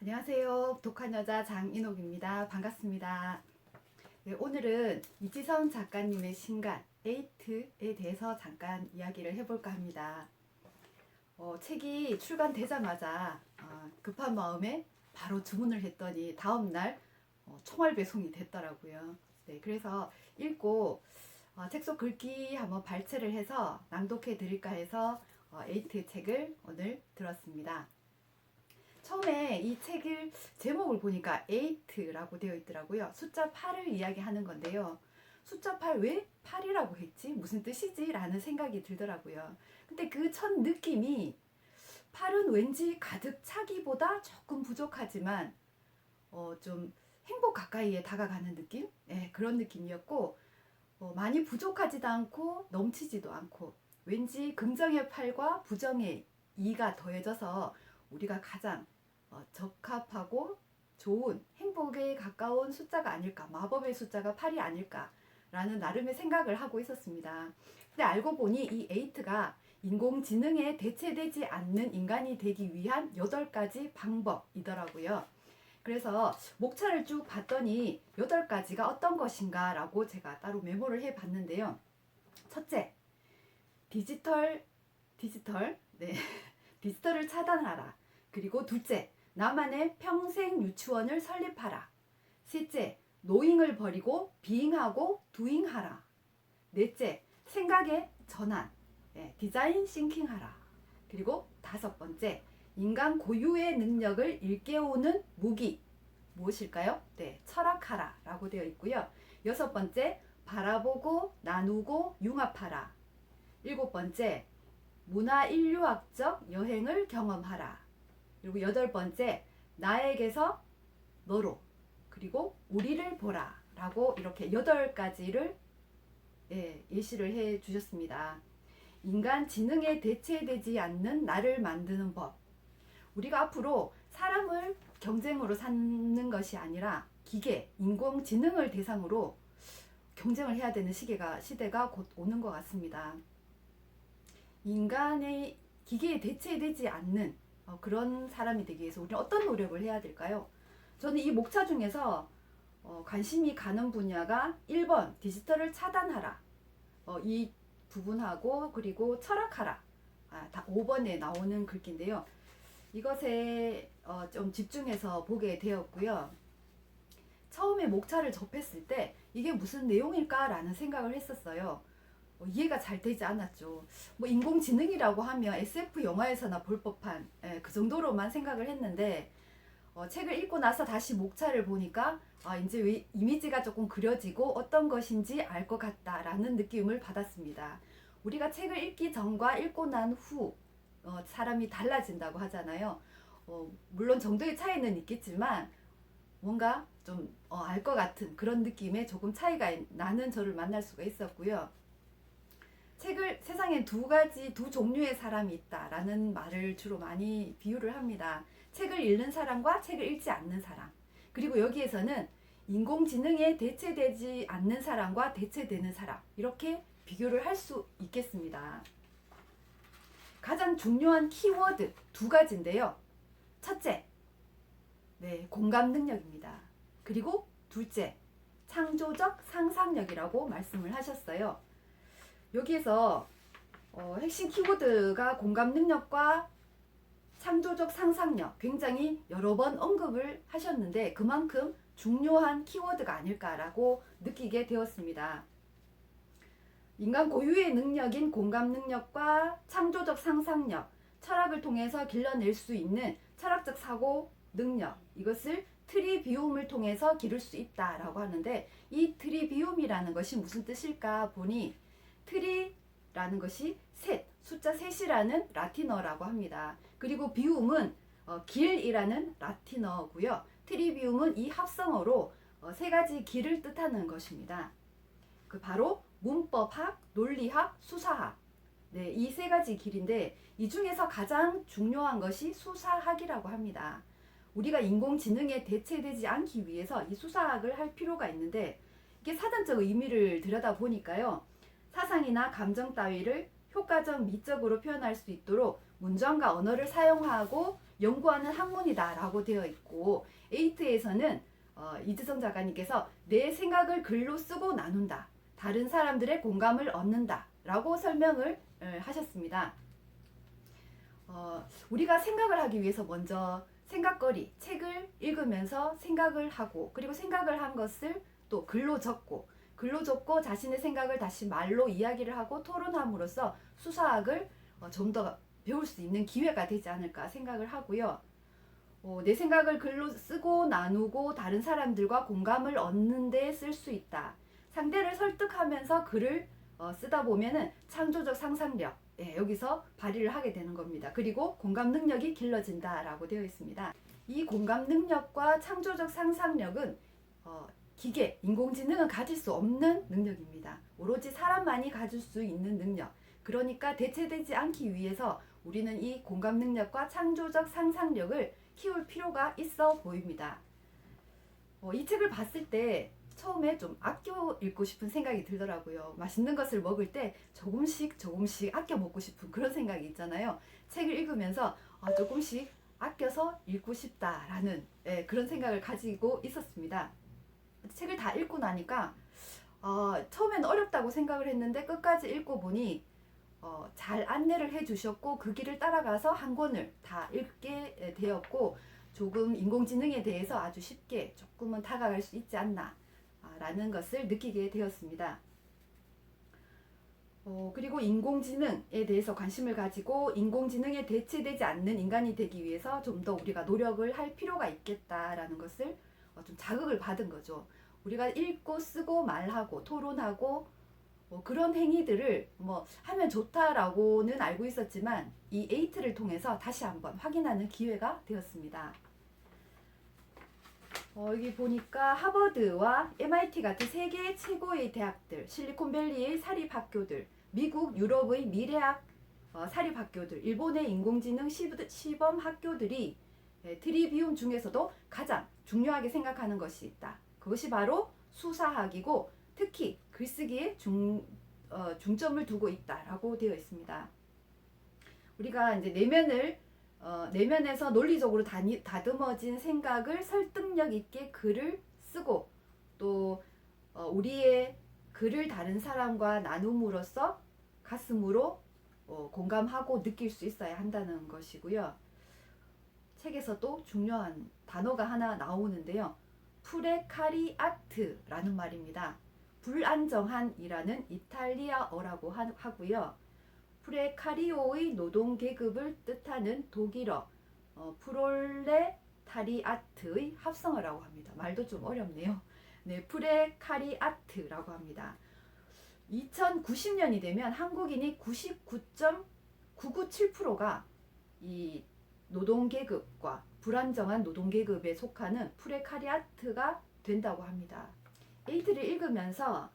안녕하세요. 독한 여자 장인옥입니다. 반갑습니다. 네, 오늘은 이지선 작가님의 신간 에이트에 대해서 잠깐 이야기를 해볼까 합니다. 책이 출간되자마자 급한 마음에 바로 주문을 했더니 다음날 총알 배송이 됐더라고요. 네, 그래서 읽고 책 속 글귀 한번 발췌를 해서 낭독해 드릴까 해서 에이트 책을 오늘 들었습니다. 처음에 이 책을 제목을 보니까 8라고 되어 있더라고요. 숫자 8을 이야기하는 건데요. 숫자 8 왜 8이라고 했지? 무슨 뜻이지? 라는 생각이 들더라고요. 근데 그 첫 느낌이 8은 왠지 가득 차기보다 조금 부족하지만 좀 행복 가까이에 다가가는 느낌? 네, 그런 느낌이었고 많이 부족하지도 않고 넘치지도 않고 왠지 긍정의 8과 부정의 2가 더해져서 우리가 가장 적합하고 좋은 행복에 가까운 숫자가 아닐까, 마법의 숫자가 8이 아닐까라는 나름의 생각을 하고 있었습니다. 근데 알고 보니 이 8가 인공지능에 대체되지 않는 인간이 되기 위한 8가지 방법이더라고요. 그래서 목차를 쭉 봤더니 8가지가 어떤 것인가 라고 제가 따로 메모를 해 봤는데요. 첫째, 디지털, 네. 디지털을 차단하라. 그리고 둘째, 나만의 평생 유치원을 설립하라. 셋째, 노잉을 버리고 비잉하고 두잉하라. 넷째, 생각의 전환, 디자인 싱킹하라. 그리고 다섯 번째, 인간 고유의 능력을 일깨우는 무기, 무엇일까요? 네, 철학하라 라고 되어 있고요. 여섯 번째, 바라보고 나누고 융합하라. 일곱 번째, 문화인류학적 여행을 경험하라. 그리고 여덟 번째, 나에게서 너로, 그리고 우리를 보라 라고 이렇게 8가지를 예시를 해 주셨습니다. 인간 지능에 대체되지 않는 나를 만드는 법. 우리가 앞으로 사람을 경쟁으로 삼는 것이 아니라 기계, 인공지능을 대상으로 경쟁을 해야 되는 시대가 곧 오는 것 같습니다. 인간의 기계에 대체되지 않는 그런 사람이 되기 위해서 우리는 어떤 노력을 해야 될까요? 저는 이 목차 중에서 관심이 가는 분야가 1번 디지털을 차단하라, 이 부분하고 그리고 철학하라, 다 5번에 나오는 글귀인데요. 이것에 좀 집중해서 보게 되었고요. 처음에 목차를 접했을 때 이게 무슨 내용일까 라는 생각을 했었어요. 이해가 잘 되지 않았죠. 뭐 인공지능이라고 하면 SF 영화에서나 볼 법한 그 정도로만 생각을 했는데 책을 읽고 나서 다시 목차를 보니까 이제 왜 이미지가 조금 그려지고 어떤 것인지 알 것 같다라는 느낌을 받았습니다. 우리가 책을 읽기 전과 읽고 난 후 사람이 달라진다고 하잖아요. 물론 정도의 차이는 있겠지만 뭔가 좀 알 것 같은 그런 느낌의 조금 차이가 나는 저를 만날 수가 있었고요. 세상에 두 종류의 사람이 있다라는 말을 주로 많이 비유를 합니다. 책을 읽는 사람과 책을 읽지 않는 사람. 그리고 여기에서는 인공지능에 대체되지 않는 사람과 대체되는 사람. 이렇게 비교를 할 수 있겠습니다. 가장 중요한 키워드 2가지인데요. 첫째, 공감 능력입니다. 그리고 둘째, 창조적 상상력이라고 말씀을 하셨어요. 여기에서 핵심 키워드가 공감 능력과 창조적 상상력, 굉장히 여러 번 언급을 하셨는데 그만큼 중요한 키워드가 아닐까라고 느끼게 되었습니다. 인간 고유의 능력인 공감 능력과 창조적 상상력, 철학을 통해서 길러낼 수 있는 철학적 사고 능력, 이것을 트리비움을 통해서 기를 수 있다라고 하는데, 이 트리비움이라는 것이 무슨 뜻일까 보니 트리라는 것이 셋, 숫자 셋이라는 라틴어라고 합니다. 그리고 비움은 길이라는 라틴어고요. 트리비움은 이 합성어로 3가지 길을 뜻하는 것입니다. 그 바로 문법학, 논리학, 수사학. 이 3가지 길인데 이 중에서 가장 중요한 것이 수사학이라고 합니다. 우리가 인공지능에 대체되지 않기 위해서 이 수사학을 할 필요가 있는데, 이게 사전적 의미를 들여다보니까요, 사상이나 감정 따위를 효과적 미적으로 표현할 수 있도록 문장과 언어를 사용하고 연구하는 학문이다라고 되어 있고, 에이트에서는 이지성 작가님께서 내 생각을 글로 쓰고 나눈다, 다른 사람들의 공감을 얻는다 라고 설명을 하셨습니다. 우리가 생각을 하기 위해서 먼저 생각거리, 책을 읽으면서 생각을 하고, 그리고 생각을 한 것을 또 글로 적고 자신의 생각을 다시 말로 이야기를 하고 토론함으로써 수사학을 좀 더 배울 수 있는 기회가 되지 않을까 생각을 하고요. 내 생각을 글로 쓰고 나누고 다른 사람들과 공감을 얻는 데 쓸 수 있다. 상대를 설득하면서 글을 쓰다 보면은 창조적 상상력, 여기서 발휘를 하게 되는 겁니다. 그리고 공감 능력이 길러진다라고 되어 있습니다. 이 공감 능력과 창조적 상상력은 기계, 인공지능은 가질 수 없는 능력입니다. 오로지 사람만이 가질 수 있는 능력. 그러니까 대체되지 않기 위해서 우리는 이 공감 능력과 창조적 상상력을 키울 필요가 있어 보입니다. 이 책을 봤을 때 처음에 좀 아껴 읽고 싶은 생각이 들더라고요. 맛있는 것을 먹을 때 조금씩 아껴 먹고 싶은 그런 생각이 있잖아요. 책을 읽으면서 조금씩 아껴서 읽고 싶다라는 그런 생각을 가지고 있었습니다. 책을 다 읽고 나니까 처음엔 어렵다고 생각을 했는데 끝까지 읽고 보니 잘 안내를 해주셨고 그 길을 따라가서 한 권을 다 읽게 되었고, 조금 인공지능에 대해서 아주 쉽게 조금은 다가갈 수 있지 않나 라는 것을 느끼게 되었습니다. 그리고 인공지능에 대해서 관심을 가지고 인공지능에 대체되지 않는 인간이 되기 위해서 좀 더 우리가 노력을 할 필요가 있겠다라는 것을 좀 자극을 받은 거죠. 우리가 읽고 쓰고 말하고 토론하고 그런 행위들을 하면 좋다라고는 알고 있었지만 이 에이트를 통해서 다시 한번 확인하는 기회가 되었습니다. 여기 보니까 하버드와 MIT 같은 세계 최고의 대학들, 실리콘밸리의 사립학교들, 미국, 유럽의 미래학 사립학교들, 일본의 인공지능 시범 학교들이 트리비움 중에서도 가장 중요하게 생각하는 것이 있다. 그것이 바로 수사학이고 특히 글쓰기에 중점을 두고 있다라고 되어 있습니다. 우리가 이제 내면에서 논리적으로 다듬어진 생각을 설득력 있게 글을 쓰고 또 우리의 글을 다른 사람과 나눔으로써 가슴으로 공감하고 느낄 수 있어야 한다는 것이고요. 책에서도 중요한 단어가 하나 나오는데요. 프레카리아트라는 말입니다. 불안정한이라는 이탈리아어라고 하고요. 프레카리오의 노동계급을 뜻하는 독일어 프롤레타리아트의 합성어라고 합니다. 말도 좀 어렵네요. 네, 프레카리아트라고 합니다. 2090년이 되면 한국인이 99.997%가 이 노동계급과 불안정한 노동계급에 속하는 프레카리아트가 된다고 합니다. 에이트를 읽으면서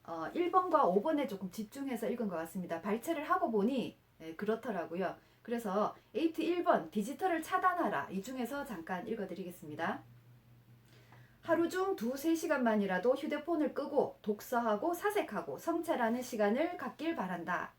1번과 5번에 조금 집중해서 읽은 것 같습니다. 발췌를 하고 보니 그렇더라고요. 그래서 에이트 1번 디지털을 차단하라, 이 중에서 잠깐 읽어드리겠습니다. 하루 중 2-3시간만이라도 휴대폰을 끄고 독서하고 사색하고 성찰하는 시간을 갖길 바란다.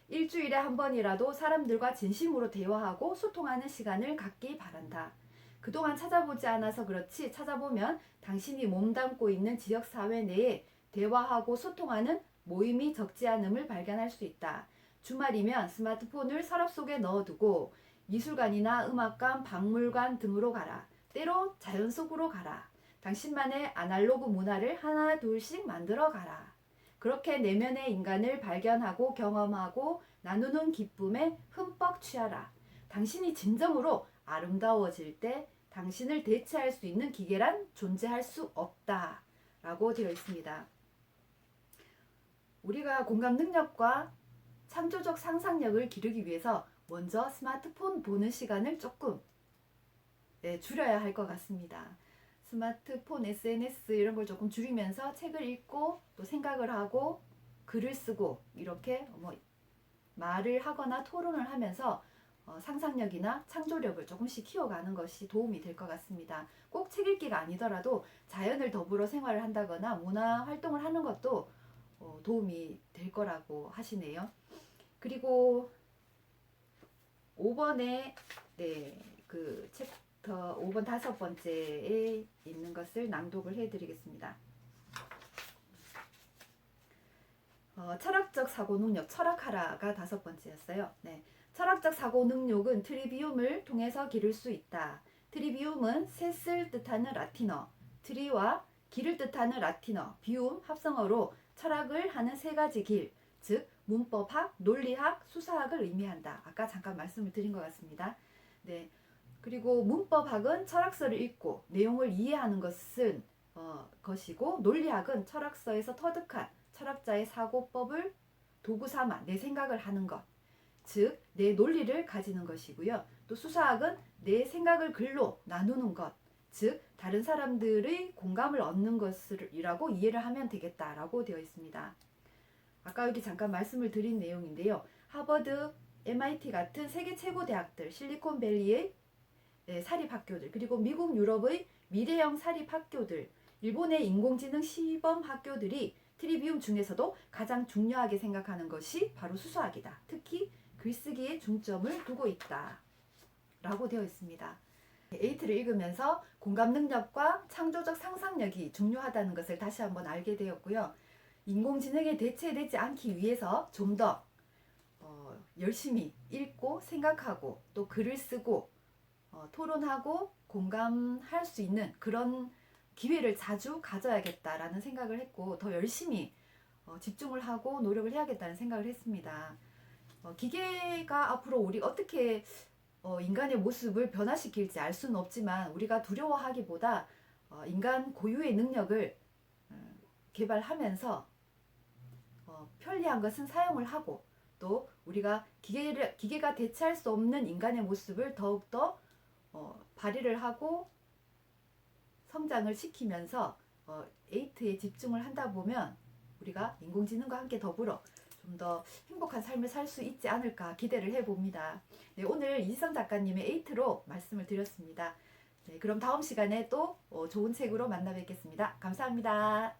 일주일에 한 번이라도 사람들과 진심으로 대화하고 소통하는 시간을 갖기 바란다. 그동안 찾아보지 않아서 그렇지 찾아보면 당신이 몸담고 있는 지역사회 내에 대화하고 소통하는 모임이 적지 않음을 발견할 수 있다. 주말이면 스마트폰을 서랍 속에 넣어두고 미술관이나 음악관, 박물관 등으로 가라. 때로 자연 속으로 가라. 당신만의 아날로그 문화를 하나 둘씩 만들어 가라. 그렇게 내면의 인간을 발견하고 경험하고 나누는 기쁨에 흠뻑 취하라. 당신이 진정으로 아름다워질 때 당신을 대체할 수 있는 기계란 존재할 수 없다 라고 되어 있습니다. 우리가 공감 능력과 창조적 상상력을 기르기 위해서 먼저 스마트폰 보는 시간을 조금 줄여야 할 것 같습니다. 스마트폰, SNS 이런 걸 조금 줄이면서 책을 읽고 또 생각을 하고 글을 쓰고 이렇게 말을 하거나 토론을 하면서 상상력이나 창조력을 조금씩 키워가는 것이 도움이 될 것 같습니다. 꼭 책 읽기가 아니더라도 자연을 더불어 생활을 한다거나 문화 활동을 하는 것도 도움이 될 거라고 하시네요. 그리고 5번에 그 챕터 5번 5번째에 있는 것을 낭독을 해드리겠습니다. 철학적 사고 능력, 철학하라가 5번째였어요. 네. 철학적 사고 능력은 트리비움을 통해서 기를 수 있다. 트리비움은 셋을 뜻하는 라틴어, 트리와 길을 뜻하는 라틴어, 비움 합성어로 철학을 하는 세 가지 길, 즉 문법학, 논리학, 수사학을 의미한다. 아까 잠깐 말씀을 드린 것 같습니다. 네. 그리고 문법학은 철학서를 읽고 내용을 이해하는 것이고, 논리학은 철학서에서 터득한 철학자의 사고법을 도구 삼아 내 생각을 하는 것, 즉 내 논리를 가지는 것이고요. 또 수사학은 내 생각을 글로 나누는 것, 즉 다른 사람들의 공감을 얻는 것이라고 이해를 하면 되겠다라고 되어 있습니다. 아까 여기 잠깐 말씀을 드린 내용인데요. 하버드, MIT 같은 세계 최고 대학들, 실리콘밸리의 사립학교들, 그리고 미국, 유럽의 미래형 사립학교들, 일본의 인공지능 시범 학교들이 트리비움 중에서도 가장 중요하게 생각하는 것이 바로 수사학이다. 특히 글쓰기에 중점을 두고 있다. 라고 되어 있습니다. 에이트를 읽으면서 공감 능력과 창조적 상상력이 중요하다는 것을 다시 한번 알게 되었고요. 인공지능에 대체되지 않기 위해서 좀 더 열심히 읽고 생각하고 또 글을 쓰고 토론하고 공감할 수 있는 그런 기회를 자주 가져야겠다라는 생각을 했고, 더 열심히 집중을 하고 노력을 해야겠다는 생각을 했습니다. 기계가 앞으로 우리 어떻게 인간의 모습을 변화시킬지 알 수는 없지만, 우리가 두려워하기보다 인간 고유의 능력을 개발하면서 편리한 것은 사용을 하고, 또 우리가 기계가 대체할 수 없는 인간의 모습을 더욱더 발휘를 하고 성장을 시키면서 에이트에 집중을 한다 보면 우리가 인공지능과 함께 더불어 좀 더 행복한 삶을 살 수 있지 않을까 기대를 해봅니다. 네, 오늘 이지성 작가님의 에이트로 말씀을 드렸습니다. 네, 그럼 다음 시간에 또 좋은 책으로 만나 뵙겠습니다. 감사합니다.